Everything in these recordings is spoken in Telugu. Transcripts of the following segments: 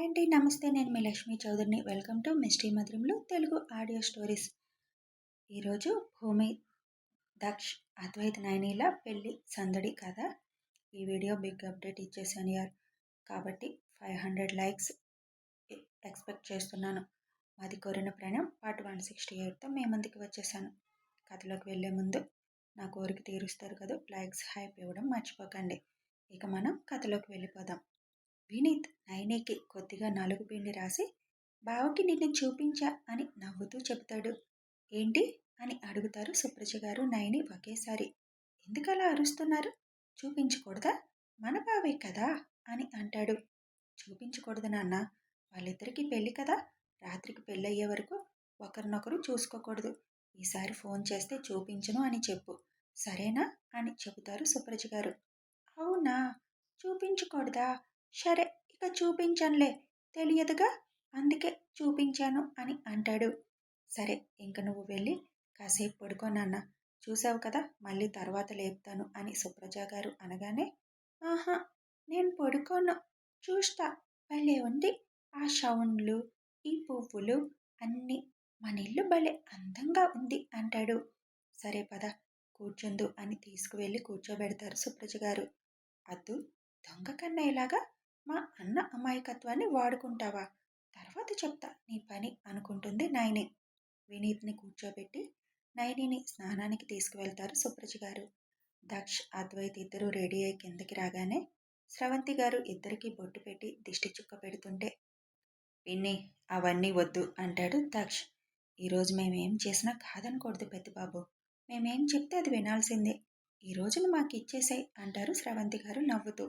అండి. నమస్తే. నేను మీ లక్ష్మీ చౌదరిని. వెల్కమ్ టు మిస్టరీ మధురంలో తెలుగు ఆడియో స్టోరీస్. ఈరోజు భూమి, దక్ష్, అద్వైత్ నైనీల పెళ్లి సందడి కథ. ఈ వీడియో బిగ్ అప్డేట్ ఇచ్చేసాను యార్. కాబట్టి 500 లైక్స్ ఎక్స్పెక్ట్ చేస్తున్నాను. మాది కోరిన ప్రణయం పార్ట్ 168తో మీ ముందుకు వచ్చేసాను. కథలోకి వెళ్లే ముందు నా కోరిక తీరుస్తారు కదా, లైక్స్ హైప్ ఇవ్వడం మర్చిపోకండి. ఇక మనం కథలోకి వెళ్ళిపోదాం. వినీత్ నైనికి కొద్దిగా నలుగు పిండి రాసి, బావకి నిన్ను చూపించా అని నవ్వుతూ చెబుతాడు. ఏంటి అని అడుగుతారు సుప్రజ గారు నైని ఒకేసారి. ఎందుకలా అరుస్తున్నారు? చూపించకూడదా? మన బావే కదా అని అంటాడు. చూపించకూడదు నాన్న, వాళ్ళిద్దరికీ పెళ్ళి కదా, రాత్రికి పెళ్ళయ్యే వరకు ఒకరినొకరు చూసుకోకూడదు. ఈసారి ఫోన్ చేస్తే చూపించను అని చెప్పు, సరేనా అని చెబుతారు సుప్రజ గారు. అవునా, చూపించకూడదా? సరే, ఇక చూపించనులే, తెలియదుగా, అందుకే చూపించాను అని అంటాడు. సరే, ఇంక నువ్వు వెళ్ళి కాసేపు పడుకో నాన్న, చూసావు కదా, మళ్ళీ తర్వాత లేపుతాను అని సుప్రజ గారు అనగానే, ఆహా, నేను పడుకోను, చూస్తా, భలే ఉంది ఆ సౌండ్లు, ఈ పువ్వులు అన్నీ, మన ఇల్లు భలే అందంగా ఉంది అంటాడు. సరే పద, కూర్చుందు అని తీసుకువెళ్ళి కూర్చోబెడతారు సుప్రజ గారు. అద్దు, దొంగ కన్నయ్యలాగా మా అన్న అమాయకత్వాన్ని వాడుకుంటావా? తర్వాత చెప్తా నీ పని అనుకుంటుంది నైని. వినీత్ని కూర్చోబెట్టి నైనిని స్నానానికి తీసుకువెళ్తారు సుప్రజ గారు. దక్ష్, అద్వైత్ ఇద్దరు రెడీ అయి కిందకి రాగానే స్రవంతి గారు ఇద్దరికి బొట్టు పెట్టి దిష్టి చుక్క పెడుతుంటే, పిన్ని అవన్నీ వద్దు అంటాడు దక్ష్. ఈరోజు మేమేం చేసినా కాదనకూడదు పెద్దబాబు, మేమేం చెప్తే అది వినాల్సిందే, ఈ రోజును మాకు ఇచ్చేసాయి అంటారు స్రవంతి గారు నవ్వుతూ.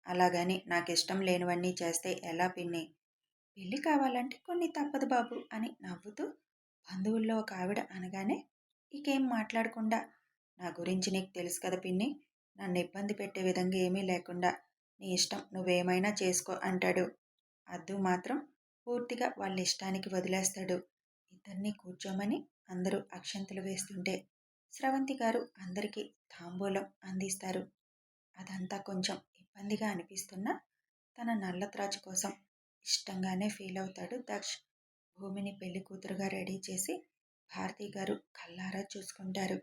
అలాగని నాకిష్టం లేనివన్నీ చేస్తే ఎలా పిన్ని? పెళ్ళి కావాలంటే కొన్ని తప్పదు బాబు అని నవ్వుతూ బంధువుల్లో ఒక ఆవిడ అనగానే, ఇకేం మాట్లాడకుండా, నా గురించి నీకు తెలుసు కదా పిన్ని, నన్ను ఇబ్బంది పెట్టే విధంగా ఏమీ లేకుండా నీ ఇష్టం, నువ్వేమైనా చేసుకో అంటాడు. అద్దు మాత్రం పూర్తిగా వాళ్ళ ఇష్టానికి వదిలేస్తాడు. ఇద్దరినీ కూర్చోమని అందరూ అక్షంతలు వేస్తుంటే స్రవంతి గారు అందరికీ తాంబూలం అందిస్తారు. అదంతా కొంచెం ఇబ్బందిగా అనిపిస్తున్నా తన నల్లత్రాజు కోసం ఇష్టంగానే ఫీల్ అవుతాడు దక్ష్. భూమిని పెళ్లి కూతురుగా రెడీ చేసి భారతి గారు కళ్ళారా చూసుకుంటారు.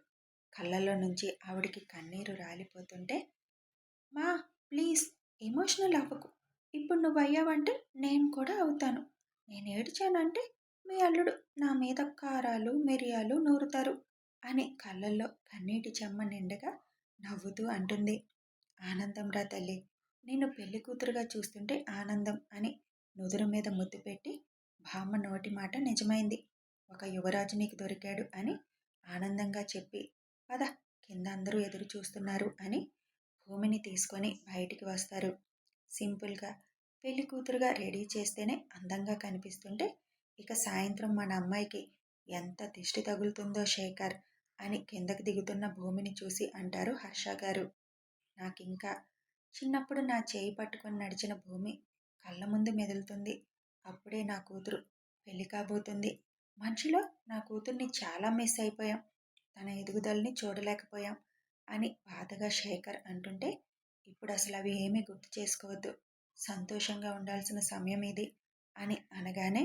కళ్ళల్లో నుంచి ఆవిడికి కన్నీరు రాలిపోతుంటే, మా ప్లీజ్ ఎమోషనల్ అవ్వకు, ఇప్పుడు నువ్వు అయ్యావంటే నేను కూడా అవుతాను, నేను ఏడ్చానంటే మీ అల్లుడు నా మీద కారాలు మిరియాలు నూరుతారు అని కళ్ళల్లో కన్నీటి చెమ్మ నిండగా నవ్వుతూ అంటుంది. ఆనందం రా తల్లి, నిన్ను పెళ్లి కూతురుగా చూస్తుంటే ఆనందం అని నుదురు మీద ముద్దు పెట్టి, బామ్మ నోటి మాట నిజమైంది, ఒక యువరాజు నీకు దొరికాడు అని ఆనందంగా చెప్పి, పద కింద అందరూ ఎదురు చూస్తున్నారు అని భూమిని తీసుకొని బయటికి వస్తారు. సింపుల్గా పెళ్లి కూతురుగా రెడీ చేస్తేనే అందంగా కనిపిస్తుంటే ఇక సాయంత్రం మన అమ్మాయికి ఎంత దిష్టి తగులుతుందో శేఖర్ అని కిందకి దిగుతున్న భూమిని చూసి అంటారు హర్ష గారు. నాకింకా చిన్నప్పుడు నా చేయి పట్టుకొని నడిచిన భూమి కళ్ళ ముందు మెదులుతుంది. అప్పుడే నా కూతురు పెళ్లి కాబోతుంది. మధ్యలో నా కూతుర్ని చాలా మిస్ అయిపోయాం, తన ఎదుగుదలని చూడలేకపోయాం అని బాధగా శేఖర్ అంటుంటే, ఇప్పుడు అసలు అవి ఏమీ గుర్తు చేసుకోవద్దు, సంతోషంగా ఉండాల్సిన సమయం ఇది అని అనగానే,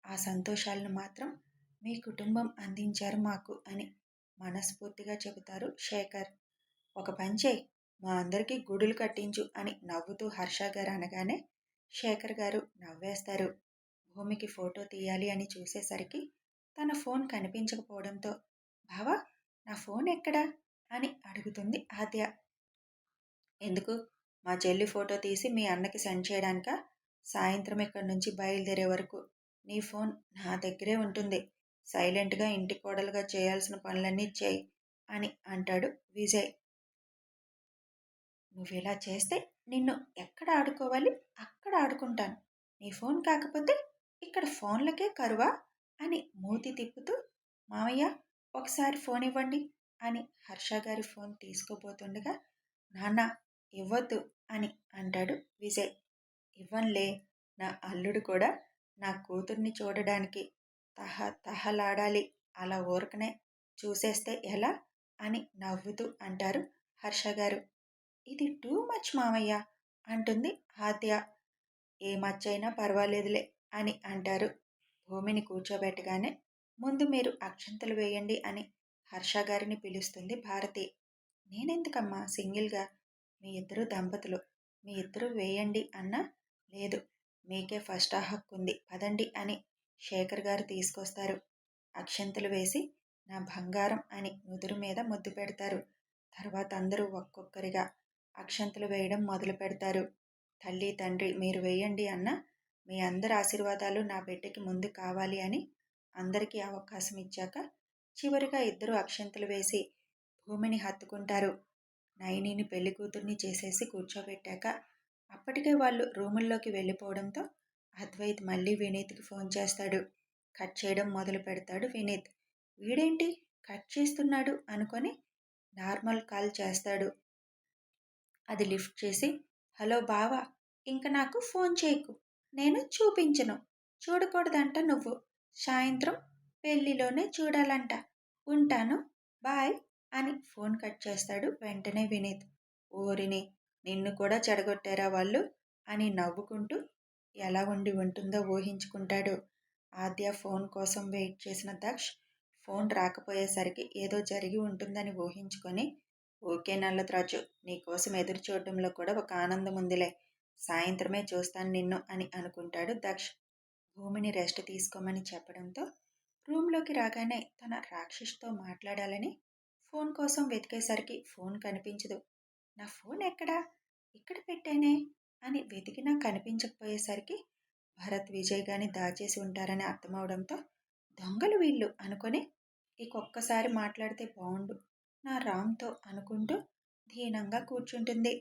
ఆ సంతోషాలను మాత్రం మీ కుటుంబం అందించారు మాకు అని మనస్ఫూర్తిగా చెబుతారు శేఖర్. ఒక పంచే, మా అందరికీ గుడులు కట్టించు అని నవ్వుతూ హర్ష గారు అనగానే శేఖర్ గారు నవ్వేస్తారు. భూమికి ఫోటో తీయాలి అని చూసేసరికి తన ఫోన్ కనిపించకపోవడంతో, బావా నా ఫోన్ ఎక్కడా అని అడుగుతుంది ఆద్య. ఎందుకు, మా చెల్లి ఫోటో తీసి మీ అన్నకి సెండ్ చేయడానికా? సాయంత్రం ఇక్కడి నుంచి బయలుదేరే వరకు నీ ఫోన్ నా దగ్గరే ఉంటుంది, సైలెంట్గా ఇంటి కోడలుగా చేయాల్సిన పనులన్నీ చేయి అని అంటాడు విజయ్. నువ్వు ఇలా చేస్తే నిన్ను ఎక్కడ ఆడుకోవాలి అక్కడ ఆడుకుంటాను, నీ ఫోన్ కాకపోతే ఇక్కడ ఫోన్లకే కరువా అని మూతి తిప్పుతూ, మామయ్య ఒకసారి ఫోన్ ఇవ్వండి అని హర్ష గారి ఫోన్ తీసుకోబోతుండగా, నాన్న ఇవ్వద్దు అని అంటాడు విజయ్. ఇవ్వన్లే, నా అల్లుడు కూడా నా కూతుర్ని చూడడానికి తహతహలాడాలి, అలా ఊరకనే చూసేస్తే ఎలా అని నవ్వుతూ అంటారు హర్ష గారు. ఇది టూ మచ్ మామయ్య అంటుంది ఆద్య. ఏ మచ్చైనా పర్వాలేదులే అని అంటారు. భూమిని కూర్చోబెట్టగానే ముందు మీరు అక్షంతలు వేయండి అని హర్ష గారిని పిలుస్తుంది భారతి. నేనెందుకమ్మా సింగిల్గా, మీ ఇద్దరు దంపతులు, మీ ఇద్దరు వేయండి అన్నా. లేదు, మీకే ఫస్ట్ ఆ హక్కు ఉంది, పదండి అని శేఖర్ గారు తీసుకొస్తారు. అక్షంతలు వేసి నా బంగారం అని నుదురు మీద ముద్దు పెడతారు. తర్వాత అందరూ ఒక్కొక్కరిగా అక్షంతలు వేయడం మొదలు పెడతారు. తల్లి తండ్రి మీరు వేయండి అన్న, మీ అందరి ఆశీర్వాదాలు నా బిడ్డకి ముందు కావాలి అని అందరికీ అవకాశం ఇచ్చాక చివరిగా ఇద్దరు అక్షంతలు వేసి భూమిని హత్తుకుంటారు. నయనిని పెళ్లి కూతుర్ని చేసేసి కూర్చోబెట్టాక అప్పటికే వాళ్ళు రూముల్లోకి వెళ్ళిపోవడంతో అద్వైత్ మళ్ళీ వినీత్కి ఫోన్ చేస్తాడు. కట్ చేయడం మొదలు పెడతాడు వినీత్. వీడేంటి కట్ చేస్తున్నాడు అనుకొని నార్మల్ కాల్ చేస్తాడు. అది లిఫ్ట్ చేసి, హలో బావా, ఇంక నాకు ఫోన్ చేయకు, నేను చూపించను, చూడకూడదంట నువ్వు, సాయంత్రం పెళ్లిలోనే చూడాలంట, ఉంటాను, బాయ్ అని ఫోన్ కట్ చేస్తాడు వెంటనే వినీత్. ఓరిని, నిన్ను కూడా చెడగొట్టారా వాళ్ళు అని నవ్వుకుంటూ ఎలా ఉంటుందో ఊహించుకుంటాడు. ఆద్య ఫోన్ కోసం వెయిట్ చేసిన దక్ష్ ఫోన్ రాకపోయేసరికి ఏదో జరిగి ఉంటుందని ఊహించుకొని, ఓకే నల్లత్రాజు, నీకోసం ఎదురు చూడటంలో కూడా ఒక ఆనందం ఉందిలే, సాయంత్రమే చూస్తాను నిన్ను అని అనుకుంటాడు దక్ష్. భూమిని రెస్ట్ తీసుకోమని చెప్పడంతో రూమ్లోకి రాగానే తన రాక్షస్తో మాట్లాడాలని ఫోన్ కోసం వెతికేసరికి ఫోన్ కనిపించదు. నా ఫోన్ ఎక్కడా, ఇక్కడ పెట్టానే అని వెతికినా కనిపించకపోయేసరికి భరత్ విజయ్ గాని దాచేసి ఉంటారని అర్థమవడంతో దొంగలు వీళ్ళు అనుకొని ఇంకొక్కసారి మాట్లాడితే బాగుండు నా రామ్తో అనుకుంటూ దీనంగా కూర్చుంటుంది.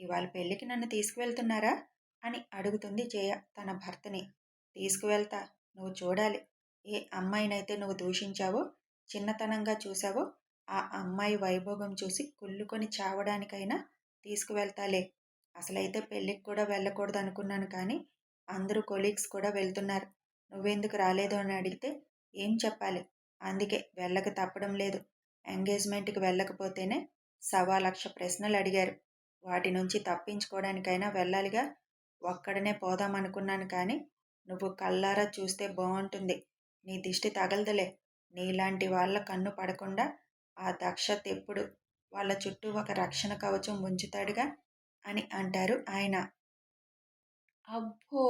ఇవాళ పెళ్ళికి నన్ను తీసుకువెళ్తున్నారా అని అడుగుతుంది జయ తన భర్తని. తీసుకువెళ్తా, నువ్వు చూడాలి, ఏ అమ్మాయినైతే నువ్వు దూషించావో, చిన్నతనంగా చూసావో ఆ అమ్మాయి వైభోగం చూసి కుళ్ళుకొని చావడానికైనా తీసుకువెళ్తాలే. అసలైతే పెళ్ళికి కూడా వెళ్ళకూడదు అనుకున్నాను, కానీ అందరూ కొలీగ్స్ కూడా వెళ్తున్నారు, నువ్వెందుకు రాలేదు అని అడిగితే ఏం చెప్పాలి, అందుకే వెళ్ళక తప్పడం లేదు. ఎంగేజ్మెంట్కి వెళ్ళకపోతేనే 1,00,000 ప్రశ్నలు అడిగారు, వాటి నుంచి తప్పించుకోవడానికైనా వెళ్ళాలిగా. ఒక్కడనే పోదామనుకున్నాను, కానీ నువ్వు కళ్ళారా చూస్తే బాగుంటుంది, నీ దిష్టి తగలదులే, నీలాంటి వాళ్ళ కన్ను పడకుండా ఆ దక్షత్ ఎప్పుడు వాళ్ళ చుట్టూ ఒక రక్షణ కవచం ఉంచుతాడుగా అని అంటారు ఆయన. అబ్బో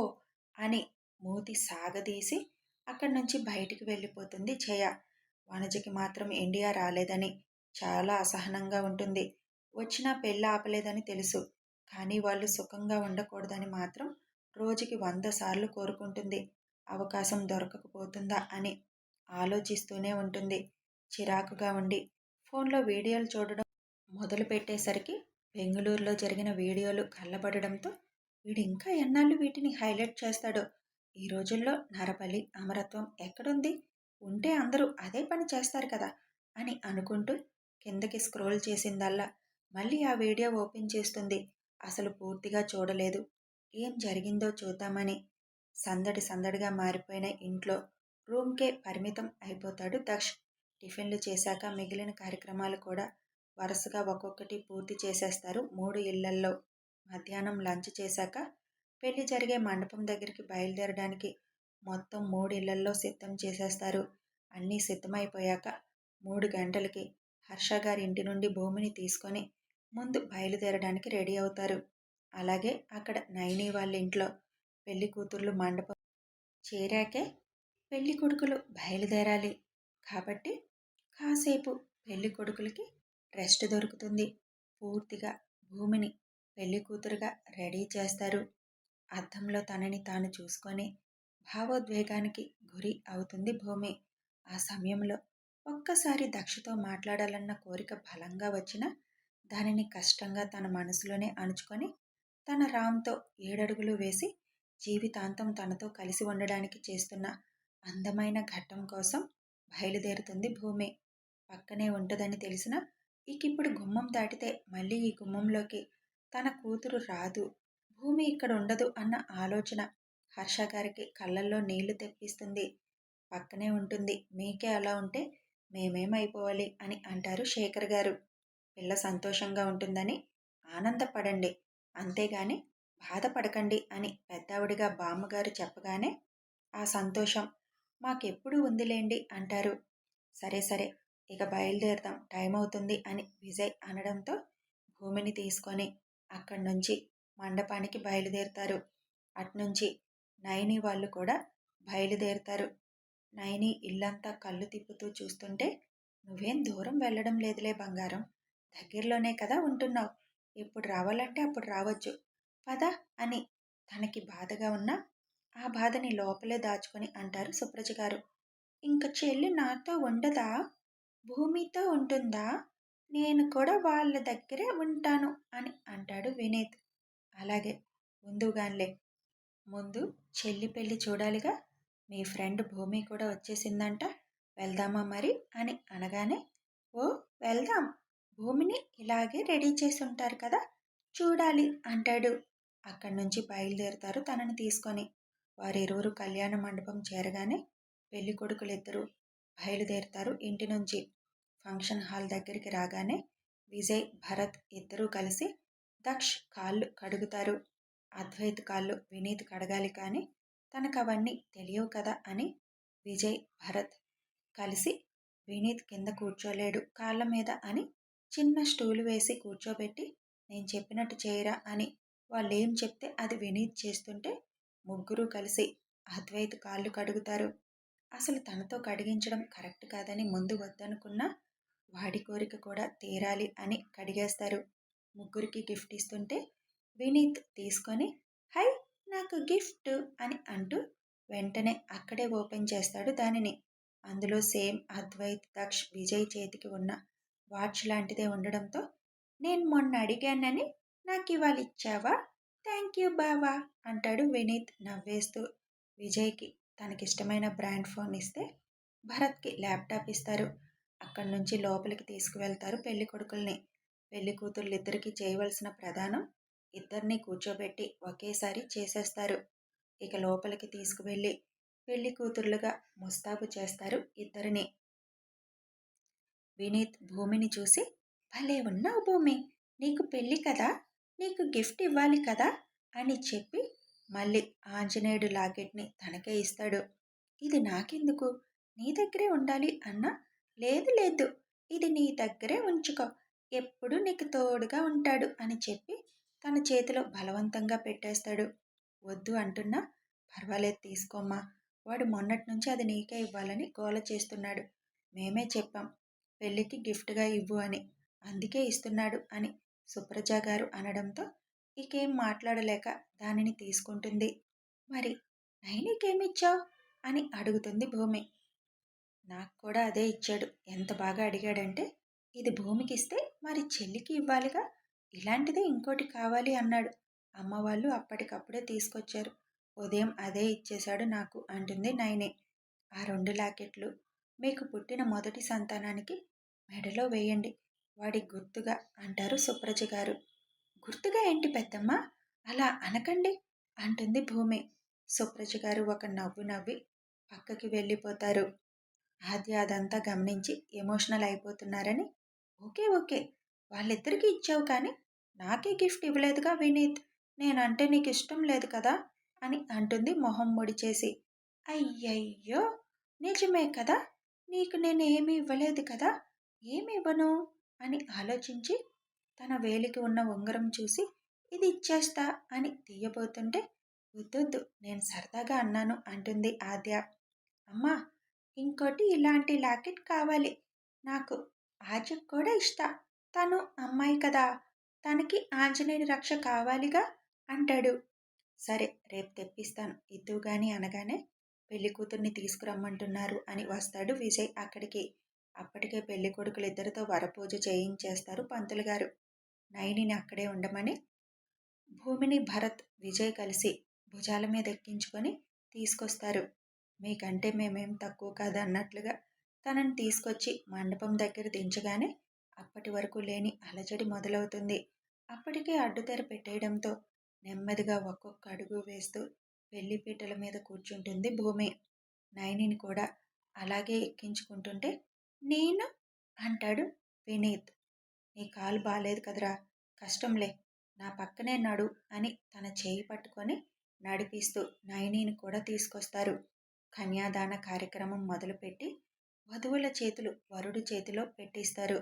అని మూతి సాగదీసి అక్కడి నుంచి బయటికి వెళ్ళిపోతుంది జయ. వనజకి మాత్రం ఇండియా రాలేదని చాలా అసహనంగా ఉంటుంది. వచ్చినా పెళ్ళి ఆపలేదని తెలుసు, కానీ వాళ్ళు సుఖంగా ఉండకూడదని మాత్రం రోజుకి 100 సార్లు కోరుకుంటుంది. అవకాశం దొరకకపోతుందా అని ఆలోచిస్తూనే ఉంటుంది. చిరాకుగా ఉండి ఫోన్లో వీడియోలు చూడడం మొదలు పెట్టేసరికి బెంగళూరులో జరిగిన వీడియోలు కళ్ళబడడంతో వీడు ఇంకా ఎన్నాళ్ళు వీటిని హైలైట్ చేస్తాడో. ఈ రోజుల్లో నరబలి అమరత్వం ఎక్కడుంది, ఉంటే అందరూ అదే పని చేస్తారు కదా అని అనుకుంటూ కిందకి స్క్రోల్ చేసిందల్లా మళ్ళీ ఆ వీడియో ఓపెన్ చేస్తుంది. అసలు పూర్తిగా చూడలేదు, ఏం జరిగిందో చూద్దామని. సందడి సందడిగా మారిపోయిన ఇంట్లో రూమ్కే పరిమితం అయిపోతాడు దక్ష్. టిఫిన్లు చేశాక మిగిలిన కార్యక్రమాలు కూడా వరుసగా ఒక్కొక్కటి పూర్తి చేసేస్తారు 3 ఇళ్లల్లో. మధ్యాహ్నం లంచ్ చేశాక పెళ్లి జరిగే మండపం దగ్గరికి బయలుదేరడానికి మొత్తం 3 ఇళ్లల్లో సిద్ధం చేసేస్తారు. అన్నీ సిద్ధమైపోయాక 3 గంటలకి హర్ష గారి ఇంటి నుండి భూమిని తీసుకొని ముందు బయలుదేరడానికి రెడీ అవుతారు. అలాగే అక్కడ నైని వాళ్ళ ఇంట్లో పెళ్లి కూతుర్లు మండపం చేరాకే పెళ్లి కొడుకులు బయలుదేరాలి కాబట్టి కాసేపు పెళ్లి కొడుకులకి రెస్ట్ దొరుకుతుంది. పూర్తిగా భూమిని పెళ్లి కూతురుగా రెడీ చేస్తారు. అద్దంలో తనని తాను చూసుకొని భావోద్వేగానికి గురి అవుతుంది భూమి. ఆ సమయంలో ఒక్కసారి దక్షతో మాట్లాడాలన్న కోరిక బలంగా వచ్చినా దానిని కష్టంగా తన మనసులోనే అణుచుకొని తన రామ్తో 7 అడుగులు వేసి జీవితాంతం తనతో కలిసి ఉండడానికి చేస్తున్న అందమైన ఘట్టం కోసం బయలుదేరుతుంది భూమి. పక్కనే ఉంటుందని తెలిసినా ఇప్పుడు గుమ్మం దాటితే మళ్ళీ ఈ గుమ్మంలోకి తన కూతురు రాదు, భూమి ఇక్కడ ఉండదు అన్న ఆలోచన హర్ష గారికి కళ్ళల్లో నీళ్లు తెప్పిస్తుంది. పక్కనే ఉంటుంది, మీకే అలా ఉంటే మేమేమైపోవాలి అని అంటారు శేఖర్ గారు. పిల్ల సంతోషంగా ఉంటుందని ఆనందపడండి, అంతేగాని బాధపడకండి అని పెద్దావిడిగా బామ్మగారు చెప్పగానే ఆ సంతోషం మాకెప్పుడు ఉందిలేండి అంటారు. సరే సరే, ఇక బయలుదేరుదాం, టైం అవుతుంది అని విజయ్ అనడంతో భూమిని తీసుకొని అక్కడి నుంచి మండపానికి బయలుదేరుతారు. అట్నుంచి నైని వాళ్ళు కూడా బయలుదేరుతారు. నైని ఇల్లంతా కళ్ళు తిప్పుతూ చూస్తుంటే, నువ్వేం దూరం వెళ్ళడం లేదులే బంగారం, దగ్గరలోనే కదా ఉంటున్నావు, ఎప్పుడు రావాలంటే అప్పుడు రావచ్చు, పద అని తనకి బాధగా ఉన్న ఆ బాధని లోపలే దాచుకొని అంటారు సుప్రజ గారు. ఇంక చెల్లి నాతో ఉండదా, భూమితో ఉంటుందా, నేను కూడా వాళ్ళ దగ్గరే ఉంటాను అని అంటాడు వినీత్. అలాగే, ముందుగాన్లే, ముందు చెల్లి పెళ్లి చూడాలిగా, మీ ఫ్రెండ్ భూమి కూడా వచ్చేసిందంట, వెళ్దామా మరి అని అనగానే, ఓ వెళ్దాం, భూమిని ఇలాగే రెడీ చేసి ఉంటారు కదా, చూడాలి అంటాడు. అక్కడి నుంచి బయలుదేరుతారు తనని తీసుకొని. వారిరువురు కళ్యాణ మండపం చేరగానే పెళ్లి కొడుకులిద్దరూ బయలుదేరుతారు ఇంటి నుంచి. ఫంక్షన్ హాల్ దగ్గరికి రాగానే విజయ్, భరత్ ఇద్దరూ కలిసి దక్ష్ కాళ్ళు కడుగుతారు. అద్వైత్ కాళ్ళు వినీత్ కడగాలి కానీ తనకవన్నీ తెలియవు కదా అని విజయ్, భరత్ కలిసి వినీత్ కింద కూర్చోలేడు కాళ్ళ మీద అని చిన్న స్టూలు వేసి కూర్చోబెట్టి, నేను చెప్పినట్టు చేయరా అని వాళ్ళేం చెప్తే అది వినీత్ చేస్తుంటే ముగ్గురు కలిసి అద్వైత్ కాళ్ళు కడుగుతారు. అసలు తనతో కడిగించడం కరెక్ట్ కాదని ముందు వద్దనుకున్నా వాడి కోరిక కూడా తీరాలి అని కడిగేస్తారు. ముగ్గురికి గిఫ్ట్ ఇస్తుంటే వినీత్ తీసుకొని, హై నాకు గిఫ్ట్ అని అంటూ వెంటనే అక్కడే ఓపెన్ చేస్తాడు దానిని. అందులో సేమ్ అద్వైత్, దక్ష్, విజయ్ చేతికి ఉన్న వాచ్ లాంటిదే ఉండడంతో, నేను మొన్న అడిగానని నాకు ఇవాళ ఇచ్చావా, థ్యాంక్ యూ బావా అంటాడు వినీత్ నవ్వేస్తూ. విజయ్కి తనకిష్టమైన బ్రాండ్ ఫోన్ ఇస్తే భరత్కి ల్యాప్టాప్ ఇస్తారు. అక్కడి నుంచి లోపలికి తీసుకువెళ్తారు పెళ్లి కొడుకుల్ని. పెళ్లి కూతుర్లిద్దరికీ చేయవలసిన ప్రధానం ఇద్దరిని కూర్చోబెట్టి ఒకేసారి చేసేస్తారు. ఇక లోపలికి తీసుకువెళ్ళి పెళ్లి కూతుర్లుగా ముస్తాబు చేస్తారు ఇద్దరిని. వినీత్ భూమిని చూసి, భలే ఉన్నావు భూమి, నీకు పెళ్ళి కదా, నీకు గిఫ్ట్ ఇవ్వాలి కదా అని చెప్పి మళ్ళీ ఆంజనేయుడు లాకెట్ని తనకే ఇస్తాడు. ఇది నాకెందుకు, నీ దగ్గరే ఉండాలి అన్నా, లేదు లేదు, ఇది నీ దగ్గరే ఉంచుకో, ఎప్పుడు నీకు తోడుగా ఉంటాడు అని చెప్పి తన చేతిలో బలవంతంగా పెట్టేస్తాడు. వద్దు అంటున్నా, పర్వాలేదు తీసుకోమ్మా, వాడు మొన్నటి నుంచి అది నీకే ఇవ్వాలని గోల చేస్తున్నాడు, మేమే చెప్పాం పెళ్ళికి గిఫ్ట్గా ఇవ్వు అని, అందుకే ఇస్తున్నాడు అని సుప్రజ గారు అనడంతో ఇకేం మాట్లాడలేక దానిని తీసుకుంటుంది. మరి నైనికేమిచ్చావు అని అడుగుతుంది భూమి. నాకు కూడా అదే ఇచ్చాడు, ఎంత బాగా అడిగాడంటే, ఇది భూమికి ఇస్తే మరి చెల్లికి ఇవ్వాలిగా, ఇలాంటిదే ఇంకోటి కావాలి అన్నాడు, అమ్మ వాళ్ళు అప్పటికప్పుడే తీసుకొచ్చారు, ఉదయం అదే ఇచ్చేశాడు నాకు అంటుంది నైని. ఆ 2 లాకెట్లు మీకు పుట్టిన మొదటి సంతానానికి మెడలో వేయండి, వాడి గుర్తుగా అంటారు సుప్రజ గారు. గుర్తుగా ఏంటి పెద్దమ్మ, అలా అనకండి అంటుంది భూమి. సుప్రజ గారు ఒక నవ్వు నవ్వి పక్కకి వెళ్ళిపోతారు. ఆద్య అదంతా గమనించి ఎమోషనల్ అయిపోతున్నారని, ఓకే ఓకే, వాళ్ళిద్దరికీ ఇచ్చావు కానీ నాకే గిఫ్ట్ ఇవ్వలేదుగా వినీత్, నేనంటే నీకు ఇష్టం లేదు కదా అని అంటుంది మొహం ముడిచేసి. అయ్యయ్యో, నిజమే కదా, నీకు నేను ఏమీ ఇవ్వలేదు కదా, ఏమి ఇవ్వను అని ఆలోచించి తన వేలికి ఉన్న ఉంగరం చూసి, ఇది ఇచ్చేస్తా అని తీయబోతుంటే, వద్దొద్దు, నేను సరదాగా అన్నాను అంటుంది ఆద్య. అమ్మా, ఇంకోటి ఇలాంటి లాకెట్ కావాలి నాకు, ఆద్యకు కూడా ఇస్తా, తను అమ్మాయి కదా, తనకి ఆంజనేయుడి రక్ష కావాలిగా అంటాడు. సరే రేపు తెప్పిస్తాను ఇద్దువు గాని అనగానే, పెళ్లి కూతుర్ని తీసుకురమ్మంటున్నారు అని వస్తాడు విజయ్ అక్కడికి. అప్పటికే పెళ్లి కొడుకులు ఇద్దరితో వరపూజ చేయించేస్తారు పంతులు గారు. నైనిని అక్కడే ఉండమని భూమిని భరత్, విజయ్ కలిసి భుజాల మీద ఎక్కించుకొని తీసుకొస్తారు. మీకంటే మేమేం తక్కువ కాదన్నట్లుగా తనని తీసుకొచ్చి మండపం దగ్గర దించగానే అప్పటి వరకు లేని అలజడి మొదలవుతుంది. అప్పటికే అడ్డుతెర పెట్టేయడంతో నెమ్మదిగా ఒక్కొక్క అడుగు వేస్తూ పెళ్లిపీటల మీద కూర్చుంటుంది భూమి. నైనిని కూడా అలాగే ఎక్కించుకుంటుంటే, నేను అంటాడు వినీత్. నీ కాలు బాలేదు కదరా, కష్టంలే, నా పక్కనే నడు అని తన చేయి పట్టుకొని నడిపిస్తూ నయనిని కూడా తీసుకొస్తారు. కన్యాదాన కార్యక్రమం మొదలుపెట్టి వధువుల చేతులు వరుడి చేతిలో పెట్టిస్తారు.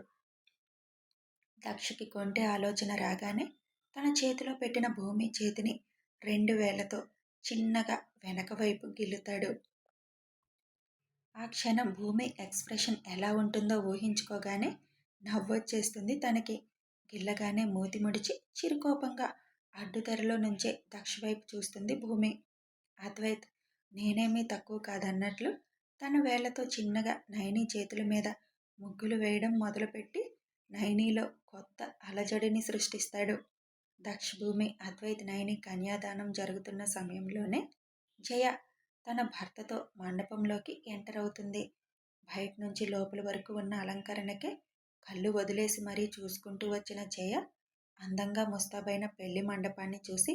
దక్షకి కొంటె ఆలోచన రాగానే తన చేతిలో పెట్టిన భూమి చేతిని 2 వేళ్లతో చిన్నగా వెనక వైపు గిల్లుతాడు. ఆ క్షణం భూమి ఎక్స్ప్రెషన్ ఎలా ఉంటుందో ఊహించుకోగానే నవ్వొచ్చేస్తుంది తనకి. గిల్లగానే మూతి ముడిచి చిరుకోపంగా అడ్డుతెరలో నుంచే దక్ష వైపు చూస్తుంది భూమి. అద్వైత్ నేనేమీ తక్కువ కాదన్నట్లు తన వేళ్లతో చిన్నగా నయని చేతుల మీద ముగ్గులు వేయడం మొదలుపెట్టి నయనిలో కొత్త అలజడిని సృష్టిస్తాడు. దక్ష భూమి అద్వైత్ నయని కన్యాదానం జరుగుతున్న సమయంలోనే జయ తన భర్తతో మండపంలోకి ఎంటర్ అవుతుంది. బయట నుంచి లోపల వరకు ఉన్న అలంకరణకే కళ్ళు వదిలేసి మరీ చూసుకుంటూ వచ్చిన జయ అందంగా ముస్తాబైన పెళ్లి మండపాన్ని చూసి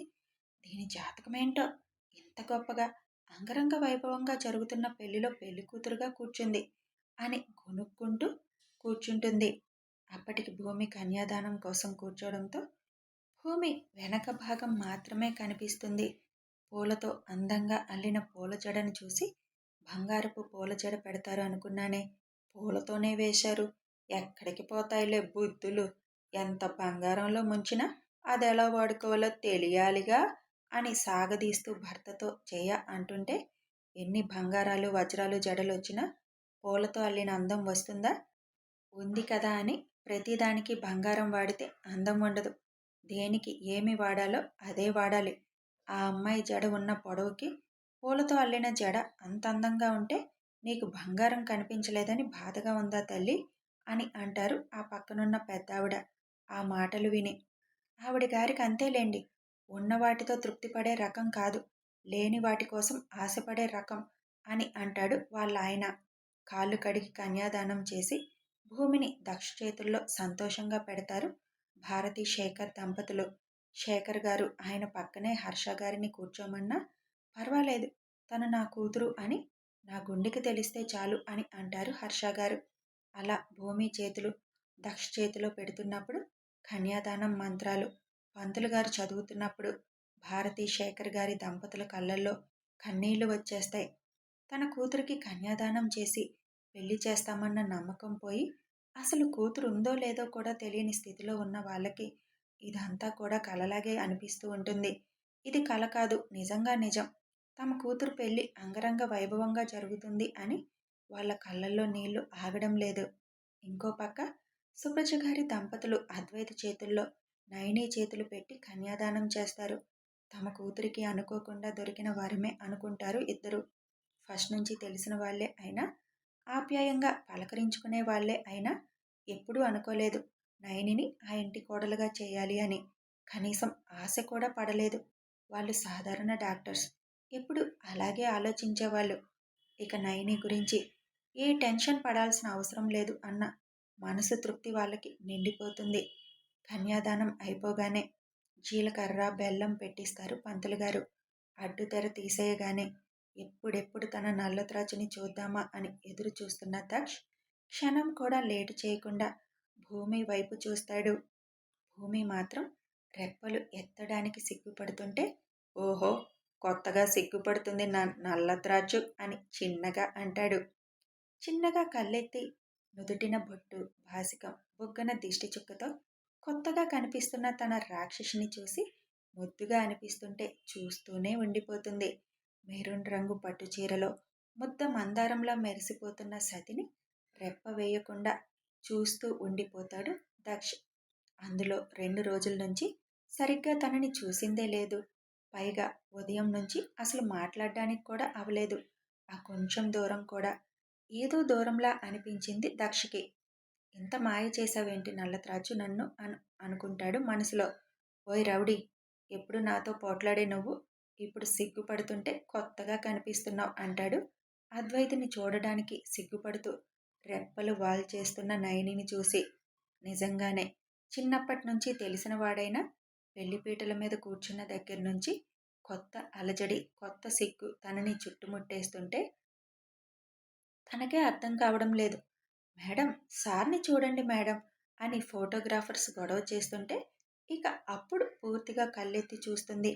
దీని జాతకమేంటో ఇంత గొప్పగా అంగరంగ వైభవంగా జరుగుతున్న పెళ్లిలో పెళ్లి కూతురుగా కూర్చుంది అని గొనుక్కుంటూ కూర్చుంటుంది. అప్పటికి భూమి కన్యాదానం కోసం కూర్చోవడంతో భూమి వెనక భాగం మాత్రమే కనిపిస్తుంది. పూలతో అందంగా అల్లిన పూల జడను చూసి బంగారపు పూల జడ పెడతారు అనుకున్నానే, పూలతోనే వేశారు. ఎక్కడికి పోతాయిలే బుద్ధులు, ఎంత బంగారంలో ముంచినా అదెలా వాడుకోవాలో తెలియాలిగా అని సాగదీస్తూ భర్తతో జయ అంటుంటే, ఎన్ని బంగారాలు వజ్రాలు జడలు వచ్చినా పూలతో అల్లిన అందం వస్తుందా? ఉంది కదా అని ప్రతిదానికి బంగారం వాడితే అందం ఉండదు. దేనికి ఏమి వాడాలో అదే వాడాలి. ఆ అమ్మాయి జడ ఉన్న పొడవుకి పూలతో అల్లిన జడ అంత అందంగా ఉంటే నీకు బంగారం కనిపించలేదని బాధగా ఉందా తల్లి అని అంటారు ఆ పక్కనున్న పెద్దావిడ. ఆ మాటలు విని ఆవిడ గారికి అంతేలేండి, ఉన్న వాటితో తృప్తిపడే రకం కాదు, లేని వాటి కోసం ఆశపడే రకం అని అంటాడు వాళ్ళ ఆయన. కాళ్ళు కడిగి కన్యాదానం చేసి భూమిని దక్ష చేతుల్లో సంతోషంగా పెడతారు భారతి శేఖర్ దంపతులు. శేఖర్ గారు ఆయన పక్కనే హర్ష గారిని కూర్చోమన్నా పర్వాలేదు, తను నా కూతురు అని నా గుండెకి తెలిస్తే చాలు అని అంటారు హర్ష గారు. అలా భూమి చేతులు దక్ష చేతిలో పెడుతున్నప్పుడు కన్యాదానం మంత్రాలు పంతులు గారు చదువుతున్నప్పుడు భారతి శేఖర్ గారి దంపతుల కళ్ళల్లో కన్నీళ్లు వచ్చేస్తాయి. తన కూతురికి కన్యాదానం చేసి పెళ్లి చేస్తామన్న నమ్మకం పోయి అసలు కూతురు ఉందో లేదో కూడా తెలియని స్థితిలో ఉన్న వాళ్ళకి ఇదంతా కూడా కలలాగే అనిపిస్తూ ఉంటుంది. ఇది కల కాదు, నిజంగా నిజం. తమ కూతురు పెళ్లి అంగరంగ వైభవంగా జరుగుతుంది అని వాళ్ళ కళ్ళల్లో నీళ్లు ఆగడం లేదు. ఇంకో పక్క సుప్రజ గారి దంపతులు అద్వైత చేతుల్లో నయని చేతులు పెట్టి కన్యాదానం చేస్తారు. తమ కూతురికి అనుకోకుండా దొరికిన వరమే అనుకుంటారు ఇద్దరు. ఫస్ట్ నుంచి తెలిసిన వాళ్లే అయినా, ఆప్యాయంగా పలకరించుకునే వాళ్లే అయినా ఎప్పుడూ అనుకోలేదు నయనిని ఆ ఇంటి కోడలుగా చేయాలి అని. కనీసం ఆశ కూడా పడలేదు. వాళ్ళు సాధారణ డాక్టర్స్, ఎప్పుడు అలాగే ఆలోచించేవాళ్ళు. ఇక నయని గురించి ఏ టెన్షన్ పడాల్సిన అవసరం లేదు అన్న మనసు తృప్తి వాళ్ళకి నిండిపోతుంది. కన్యాదానం అయిపోగానే జీలకర్ర బెల్లం పెట్టిస్తారు పంతులు గారు. అడ్డుతెర తీసేయగానే ఎప్పుడెప్పుడు తన నల్లత్రాచుని చూద్దామా అని ఎదురు చూస్తున్న దక్ష్ క్షణం కూడా లేటు చేయకుండా భూమి వైపు చూస్తాడు. భూమి మాత్రం రెప్పలు ఎత్తడానికి సిగ్గుపడుతుంటే, ఓహో, కొత్తగా సిగ్గుపడుతుంది నా నల్లత్రాచు అని చిన్నగా అంటాడు. చిన్నగా కళ్ళెత్తి నుదుటిన బొట్టు భాసికం బొగ్గన దిష్టి చుక్కతో కొత్తగా కనిపిస్తున్న తన రాక్షసిని చూసి ముద్దుగా అనిపిస్తుంటే చూస్తూనే ఉండిపోతుంది. మెరూన్ రంగు పట్టు చీరలో ముద్ద మందారంలా మెరిసిపోతున్న సతిని రెప్ప వేయకుండా చూస్తూ ఉండిపోతాడు దక్ష్. అందులో 2 రోజుల నుంచి సరిగ్గా తనని చూసిందే లేదు. పైగా ఉదయం నుంచి అసలు మాట్లాడడానికి కూడా అవలేదు. ఆ కొంచెం దూరం కూడా ఏదో దూరంలా అనిపించింది దక్షకి. ఇంత మాయ చేసావేంటి నల్లత్రాచు నన్ను అనుకుంటాడు మనసులో. ఓయ్ రౌడీ, ఎప్పుడు నాతో పోట్లాడే నువ్వు ఇప్పుడు సిగ్గుపడుతుంటే కొత్తగా కనిపిస్తున్నావు అంటాడు అద్వైతిని చూడడానికి సిగ్గుపడుతూ రెప్పలు వాల్చేస్తున్న నయనిని చూసి. నిజంగానే చిన్నప్పటి నుంచి తెలిసిన వాడైనా పెళ్లిపీటల మీద కూర్చున్న దగ్గర నుంచి కొత్త అలజడి కొత్త సిగ్గు తనని చుట్టుముట్టేస్తుంటే తనకే అర్థం కావడం లేదు. మేడం, సార్ని చూడండి మేడం అని ఫోటోగ్రాఫర్స్ గొడవ చేస్తుంటే ఇక అప్పుడు పూర్తిగా కళ్ళెత్తి చూస్తుంది.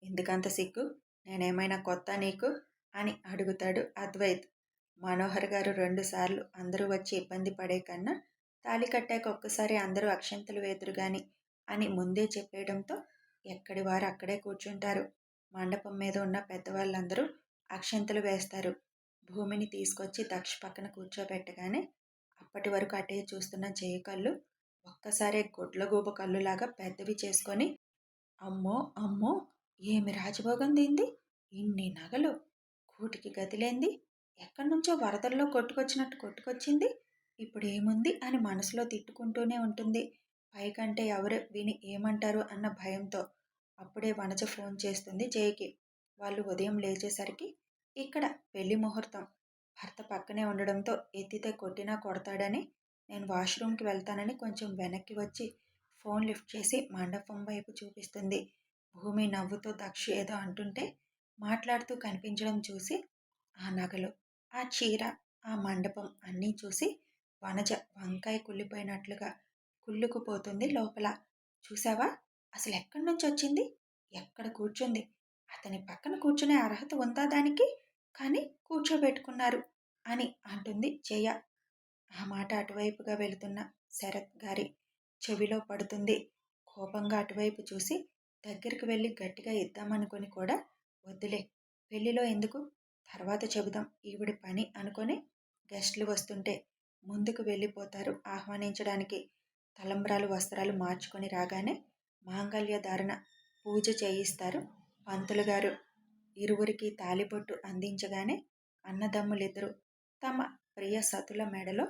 ఎందుకంత సిగ్గు? నేనేమైనా కొత్త నీకు? అని అడుగుతాడు అద్వైత్. మనోహర్ గారు 2 సార్లు అందరూ వచ్చి ఇబ్బంది పడే కన్నా తాళి కట్టాక ఒక్కసారి అందరూ అక్షంతలు వేదురు గాని అని ముందే చెప్పేయడంతో ఎక్కడి వారు అక్కడే కూర్చుంటారు. మండపం మీద ఉన్న పెద్దవాళ్ళందరూ అక్షంతలు వేస్తారు. భూమిని తీసుకొచ్చి దక్ష పక్కన కూర్చోబెట్టగానే అప్పటి వరకు అటే చూస్తున్న జయ కళ్ళు ఒక్కసారే గుడ్లగూబ కళ్ళులాగా పెద్దవి చేసుకొని, అమ్మో అమ్మో, ఏమి రాజభోగం దీంది, ఇన్ని నగలు, కూటికి గతిలేంది, ఎక్కడి నుంచో వరదల్లో కొట్టుకొచ్చినట్టు కొట్టుకొచ్చింది, ఇప్పుడు ఏముంది అని మనసులో తిట్టుకుంటూనే ఉంటుంది. పైకంటే ఎవరు విని ఏమంటారు అన్న భయంతో. అప్పుడే వనజ ఫోన్ చేస్తుంది జయకి. వాళ్ళు ఉదయం లేచేసరికి ఇక్కడ పెళ్లి ముహూర్తం, భర్త పక్కనే ఉండడంతో ఎత్తితే కొట్టినా కొడతాడని నేను వాష్రూమ్కి వెళ్తానని కొంచెం వెనక్కి వచ్చి ఫోన్ లిఫ్ట్ చేసి మండపం వైపు చూపిస్తుంది. భూమి నవ్వుతూ దక్ష ఏదో అంటుంటే మాట్లాడుతూ కనిపించడం చూసి ఆ నగలు, ఆ చీర, ఆ మండపం అన్నీ చూసి వనజ వంకాయ కుళ్ళిపోయినట్లుగా కుళ్ళుకుపోతుంది లోపల. చూసావా, అసలు ఎక్కడి నుంచి వచ్చింది, ఎక్కడ కూర్చుంది, అతని పక్కన కూర్చునే అర్హత ఉందా దానికి, కానీ కూర్చోబెట్టుకున్నారు అని అంటుంది జయ. ఆ మాట అటువైపుగా వెళుతున్న శరత్ గారి చెవిలో పడుతుంది. కోపంగా అటువైపు చూసి దగ్గరికి వెళ్ళి గట్టిగా ఇద్దామనుకొని కూడా, వద్దులే, పెళ్లిలో ఎందుకు, తర్వాత చెబుదాం ఈవిడి పని అనుకొని గెస్టులు వస్తుంటే ముందుకు వెళ్ళిపోతారు ఆహ్వానించడానికి. తలంబ్రాలు వస్త్రాలు మార్చుకొని రాగానే మాంగళ్య ధారణ పూజ చేయిస్తారు పంతులు గారు. ఇరువురికి తాలిబొట్టు అందించగానే అన్నదమ్ములిద్దరూ తమ ప్రియ సతుల మెడలో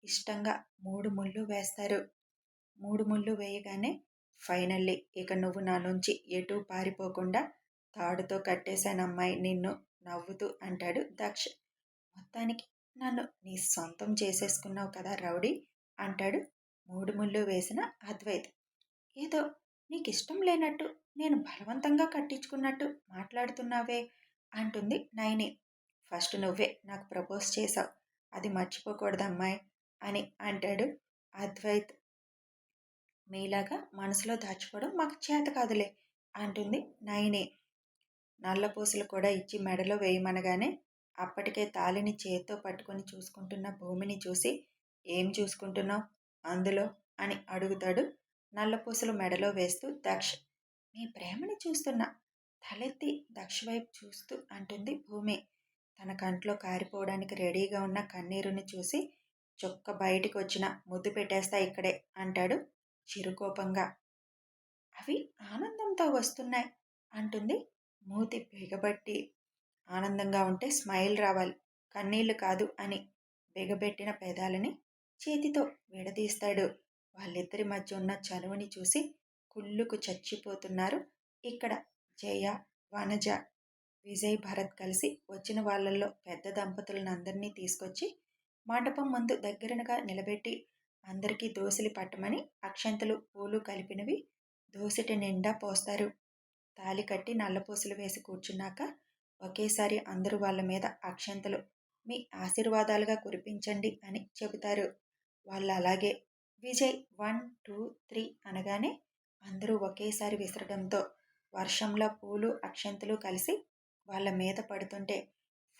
ఇష్టంగా 3 ముళ్ళు వేస్తారు. 3 ముళ్ళు వేయగానే, ఫైనల్లీ ఇక నువ్వు నా నుంచి ఎటూ పారిపోకుండా తాడుతో కట్టేశానమ్మాయి నిన్ను, నవ్వుతూ అంటాడు దక్ష్. మొత్తానికి నన్ను నీ సొంతం చేసేసుకున్నావు కదా రౌడీ, అంటాడు 3 ముళ్ళు వేసిన అద్వైత్. ఏదో నీకిష్టం లేనట్టు, నేను బలవంతంగా కట్టించుకున్నట్టు మాట్లాడుతున్నావే, అంటుంది నైని. ఫస్ట్ నువ్వే నాకు ప్రపోజ్ చేశావు, అది మర్చిపోకూడదమ్మాయి అని అంటాడు అద్వైత్. మీలాగా మనసులో దాచుకోవడం మాకు చేత కాదులే, అంటుంది నైని. నల్లపూసలు కూడా ఇచ్చి మెడలో వేయమనగానే అప్పటికే తాళిని చేత్తో పట్టుకొని చూసుకుంటున్న భూమిని చూసి, ఏం చూసుకుంటున్నావు అందులో అని అడుగుతాడు నల్లపూసలు మెడలో వేస్తూ దక్ష్. మీ ప్రేమని చూస్తున్నా, తలెత్తి దక్ష వైపు చూస్తూ అంటుంది భూమి. తన కంట్లో కారిపోవడానికి రెడీగా ఉన్న కన్నీరుని చూసి, చుక్క బయటికి వచ్చిన ముద్దు పెట్టేస్తా ఇక్కడే, అంటాడు చిరుకోపంగా. అవి ఆనందంతో వస్తున్నాయి, అంటుంది మూతి బిగబట్టి. ఆనందంగా ఉంటే స్మైల్ రావాలి, కన్నీళ్లు కాదు అని బిగబెట్టిన పెదాలని చేతితో విడదీస్తాడు. వాళ్ళిద్దరి మధ్య ఉన్న చనువుని చూసి కుళ్ళుకు చచ్చిపోతున్నారు ఇక్కడ జయ, వనజ. విజయ్, భరత్ కలిసి వచ్చిన వాళ్ళల్లో పెద్ద దంపతులను అందరినీ తీసుకొచ్చి మండపం ముందు దగ్గరగా నిలబెట్టి అందరికీ దోసిలి పట్టమని అక్షంతలు పూలు కలిపినవి దోసిటి నిండా పోస్తారు. తాలి కట్టి నల్లపూసలు వేసి కూర్చున్నాక ఒకేసారి అందరూ వాళ్ళ మీద అక్షంతలు మీ ఆశీర్వాదాలుగా కురిపించండి అని చెబుతారు. వాళ్ళు అలాగే. విజయ్ 1, 2, 3 అనగానే అందరూ ఒకేసారి విసరడంతో వర్షంలో పూలు అక్షంతలు కలిసి వాళ్ళ మీద పడుతుంటే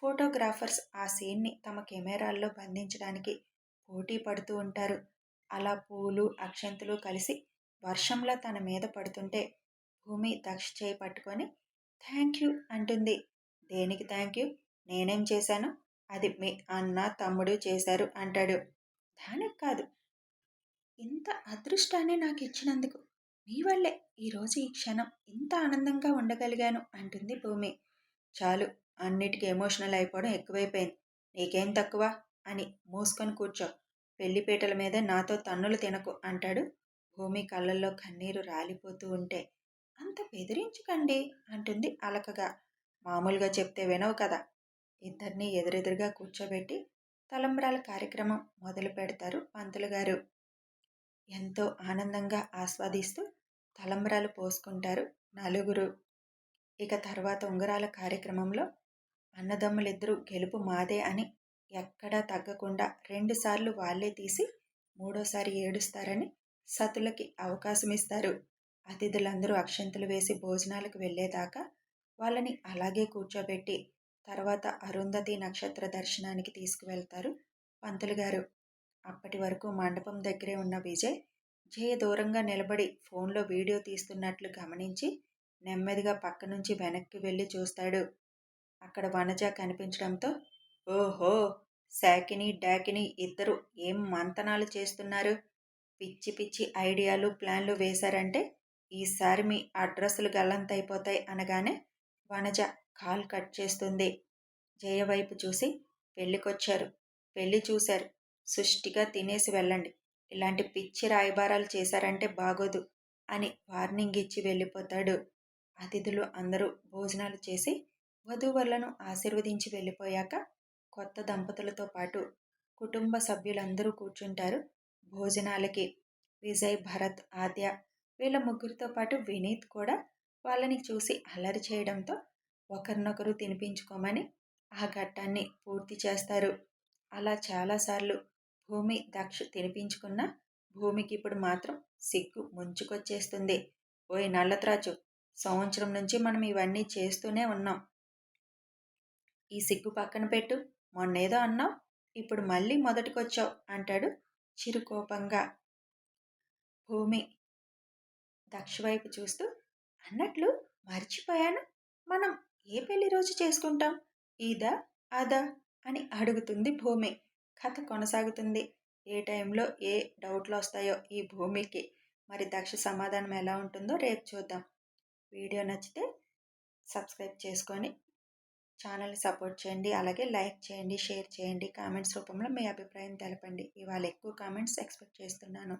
ఫోటోగ్రాఫర్స్ ఆ సీన్ని తమ కెమెరాల్లో బంధించడానికి పోటీ పడుతూ ఉంటారు. అలా పూలు అక్షంతలు కలిసి వర్షంలో తన మీద పడుతుంటే భూమి దక్ష చేయి పట్టుకొని థ్యాంక్ యూ అంటుంది. దేనికి థ్యాంక్ యూ, నేనేం చేశాను, అది మీ అన్న తమ్ముడు చేశారు అంటాడు. దానికి కాదు, ఇంత అదృష్టాన్ని నాకు ఇచ్చినందుకు, నీ వల్లే ఈరోజు ఈ క్షణం ఇంత ఆనందంగా ఉండగలిగాను, అంటుంది భూమి. చాలు, అన్నిటికీ ఎమోషనల్ అయిపోవడం ఎక్కువైపోయింది, నీకేం తక్కువ అని మూసుకొని కూర్చో, పెళ్లిపీటల మీదే నాతో తన్నులు తినకు, అంటాడు భూమి కళ్ళల్లో కన్నీరు రాలిపోతూ ఉంటే. అంత బెదిరించకండి, అంటుంది అలకగా. మామూలుగా చెప్తే వినవు కదా. ఇద్దరినీ ఎదురెదురుగా కూర్చోబెట్టి తలంబ్రాల కార్యక్రమం మొదలు పెడతారు పంతులు గారు. ఎంతో ఆనందంగా ఆస్వాదిస్తూ తలంబ్రాలు పోసుకుంటారు నలుగురు. ఇక తర్వాత ఉంగరాల కార్యక్రమంలో అన్నదమ్ములిద్దరూ గెలుపు మాదే అని ఎక్కడా తగ్గకుండా 2 సార్లు వాళ్లే తీసి 3వ సారి ఏడుస్తారని సతులకి అవకాశం ఇస్తారు. అతిథులందరూ అక్షంతలు వేసి భోజనాలకు వెళ్ళేదాకా వాళ్ళని అలాగే కూర్చోబెట్టి తర్వాత అరుంధతి నక్షత్ర దర్శనానికి తీసుకువెళ్తారు పంతులు గారు. అప్పటి వరకు మండపం దగ్గరే ఉన్న విజయ్ జయ దూరంగా నిలబడి ఫోన్లో వీడియో తీస్తున్నట్లు గమనించి నెమ్మదిగా పక్క నుంచి వెనక్కి వెళ్ళి చూస్తాడు. అక్కడ వనజ కనిపించడంతో, ఓహో, శాకిని డాకిని ఇద్దరు ఏం మంతనాలు చేస్తున్నారు? పిచ్చి పిచ్చి ఐడియాలు ప్లాన్లు వేశారంటే ఈసారి మీ అడ్రస్లు గల్లంతైపోతాయి అనగానే వనజ కాల్ కట్ చేస్తుంది. జయ వైపు చూసి, పెళ్ళికొచ్చారు, పెళ్ళి చూశారు, సుష్టిగా తినేసి వెళ్ళండి, ఇలాంటి పిచ్చి రాయబారాలు చేశారంటే బాగోదు అని వార్నింగ్ ఇచ్చి వెళ్ళిపోతాడు. అతిథులు అందరూ భోజనాలు చేసి వధూవరులను ఆశీర్వదించి వెళ్ళిపోయాక కొత్త దంపతులతో పాటు కుటుంబ సభ్యులందరూ కూర్చుంటారు భోజనాలకి. విజయ్, భరత్, ఆద్య వీళ్ళ ముగ్గురితో పాటు వినీత్ కూడా వాళ్ళని చూసి అల్లరి చేయడంతో ఒకరినొకరు తినిపించుకోమని ఆ ఘట్టాన్ని పూర్తి చేస్తారు. అలా చాలాసార్లు భూమి, దక్ష్ తినిపించుకున్న భూమికి ఇప్పుడు మాత్రం సిగ్గు ముంచుకొచ్చేస్తుంది. ఓయ్ నల్లత్రాచు, సంవత్సరం నుంచి మనం ఇవన్నీ చేస్తూనే ఉన్నాం. ఈ సిగ్గు పక్కన పెట్టు, మొన్నేదో అన్నావు, ఇప్పుడు మళ్ళీ మొదటికొచ్చావు అంటాడు చిరుకోపంగా. భూమి దక్ష వైపు చూస్తూ, అన్నట్లు మర్చిపోయాను, మనం ఏ పెళ్లి రోజు చేసుకుంటాం, ఇదా అదా అని అడుగుతుంది భూమి. కథ కొనసాగుతుంది. ఏ టైంలో ఏ డౌట్లు వస్తాయో ఈ భూమికి. మరి దక్ష సమాధానం ఎలా ఉంటుందో రేపు చూద్దాం. వీడియో నచ్చితే సబ్స్క్రైబ్ చేసుకొని ఛానల్ని సపోర్ట్ చేయండి. అలాగే లైక్ చేయండి, షేర్ చేయండి, కామెంట్స్ రూపంలో మీ అభిప్రాయం తెలపండి. ఇవాళ ఎక్కువ కామెంట్స్ ఎక్స్పెక్ట్ చేస్తున్నాను.